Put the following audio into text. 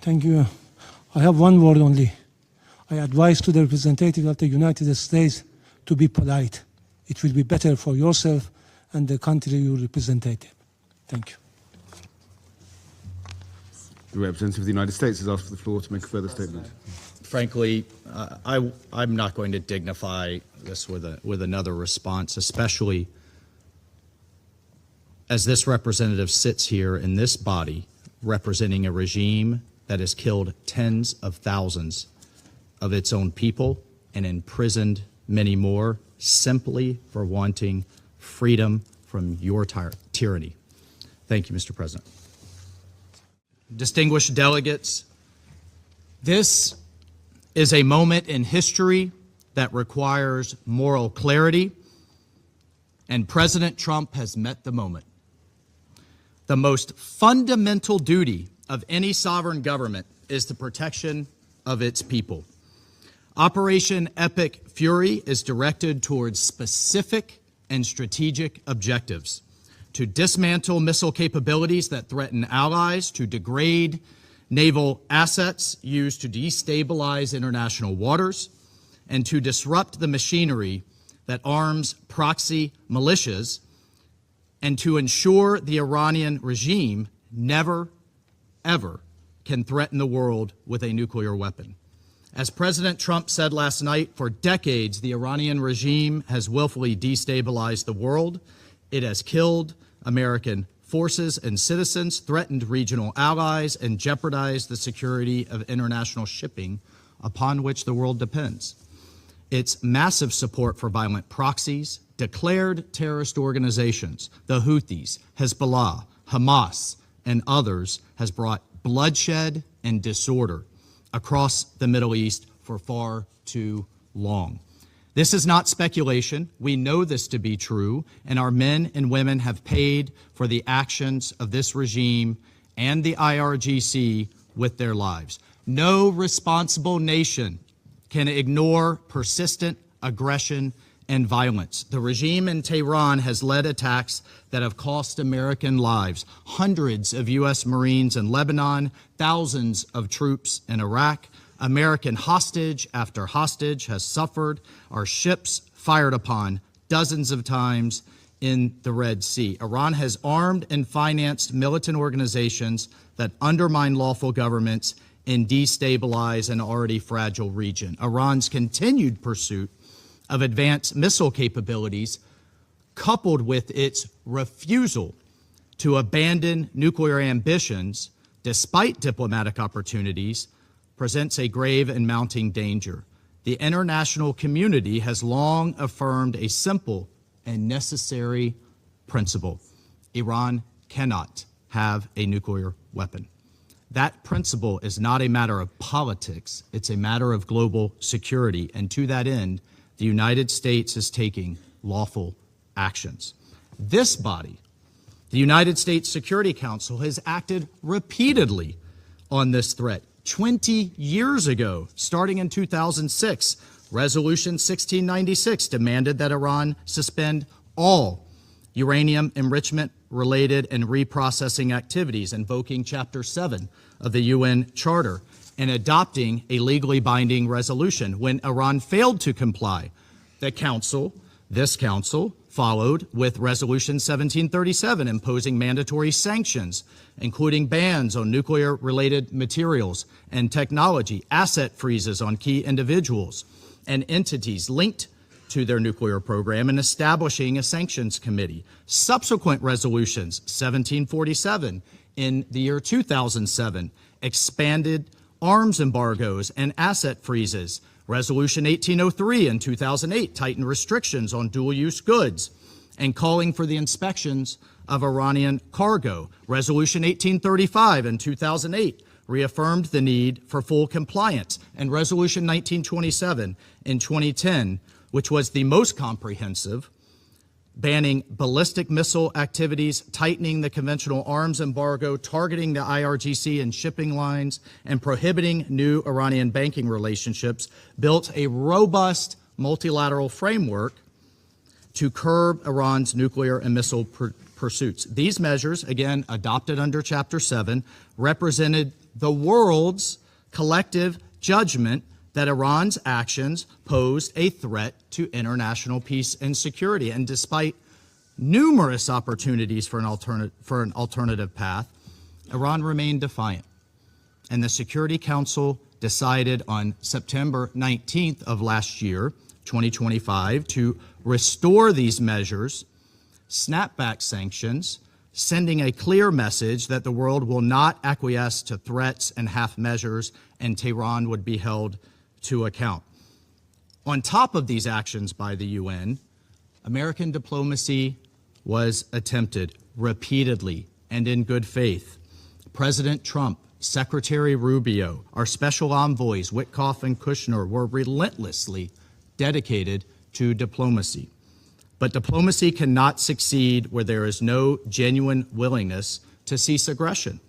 Thank you. I have one word only. I advise to the representative of the United States to be polite. It will be better for yourself and the country you represent. Thank you. The representative of the United States has asked for the floor to make a further statement. Frankly, I'm not going to dignify this with another response, especially as this representative sits here in this body representing a regime that has killed tens of thousands of its own people and imprisoned many more simply for wanting freedom from your tyranny. Thank you, Mr. President. Distinguished delegates, this is a moment in history that requires moral clarity, and President Trump has met the moment. The most fundamental duty of any sovereign government is the protection of its people. Operation Epic Fury is directed towards specific and strategic objectives: to dismantle missile capabilities that threaten allies, to degrade naval assets used to destabilize international waters, and to disrupt the machinery that arms proxy militias, and to ensure the Iranian regime never, ever can threaten the world with a nuclear weapon. As President Trump said last night, for decades, the Iranian regime has willfully destabilized the world. It has killed American forces and citizens, threatened regional allies, and jeopardized the security of international shipping upon which the world depends. Its massive support for violent proxies, declared terrorist organizations, the Houthis, Hezbollah, Hamas, and others, has brought bloodshed and disorder across the Middle East for far too long. This is not speculation. We know this to be true, and our men and women have paid for the actions of this regime and the IRGC with their lives. No responsible nation can ignore persistent aggression and violence. The regime in Tehran has led attacks that have cost American lives. Hundreds of U.S. Marines in Lebanon, thousands of troops in Iraq. American hostage after hostage has suffered. Our ships fired upon dozens of times in the Red Sea. Iran has armed and financed militant organizations that undermine lawful governments and destabilize an already fragile region. Iran's continued pursuit of advanced missile capabilities, coupled with its refusal to abandon nuclear ambitions despite diplomatic opportunities, presents a grave and mounting danger. The international community has long affirmed a simple and necessary principle: Iran cannot have a nuclear weapon. That principle is not a matter of politics, it's a matter of global security, and to that end, the United States is taking lawful actions. This body, the United States Security Council, has acted repeatedly on this threat. 20 years ago, starting in 2006, Resolution 1696 demanded that Iran suspend all uranium enrichment-related and reprocessing activities, invoking Chapter 7 of the UN Charter, and adopting a legally binding resolution. When Iran failed to comply, this council followed with Resolution 1737, imposing mandatory sanctions, including bans on nuclear-related materials and technology, asset freezes on key individuals and entities linked to their nuclear program, and establishing a sanctions committee. Subsequent resolutions, 1747 in the year 2007, expanded arms embargoes and asset freezes. Resolution 1803 in 2008 tightened restrictions on dual-use goods and calling for the inspections of Iranian cargo. Resolution 1835 in 2008 reaffirmed the need for full compliance. And Resolution 1927 in 2010, which was the most comprehensive, banning ballistic missile activities, tightening the conventional arms embargo, targeting the IRGC and shipping lines, and prohibiting new Iranian banking relationships, built a robust multilateral framework to curb Iran's nuclear and missile pursuits. These measures, again adopted under Chapter 7, represented the world's collective judgment that Iran's actions posed a threat to international peace and security. And despite numerous opportunities for an alternative path, Iran remained defiant. And the Security Council decided on September 19th of last year, 2025, to restore these measures, snap back sanctions, sending a clear message that the world will not acquiesce to threats and half measures, and Tehran would be held to account. On top of these actions by the UN, American diplomacy was attempted repeatedly and in good faith. President Trump, Secretary Rubio, our special envoys, Witkoff and Kushner, were relentlessly dedicated to diplomacy. But diplomacy cannot succeed where there is no genuine willingness to cease aggression.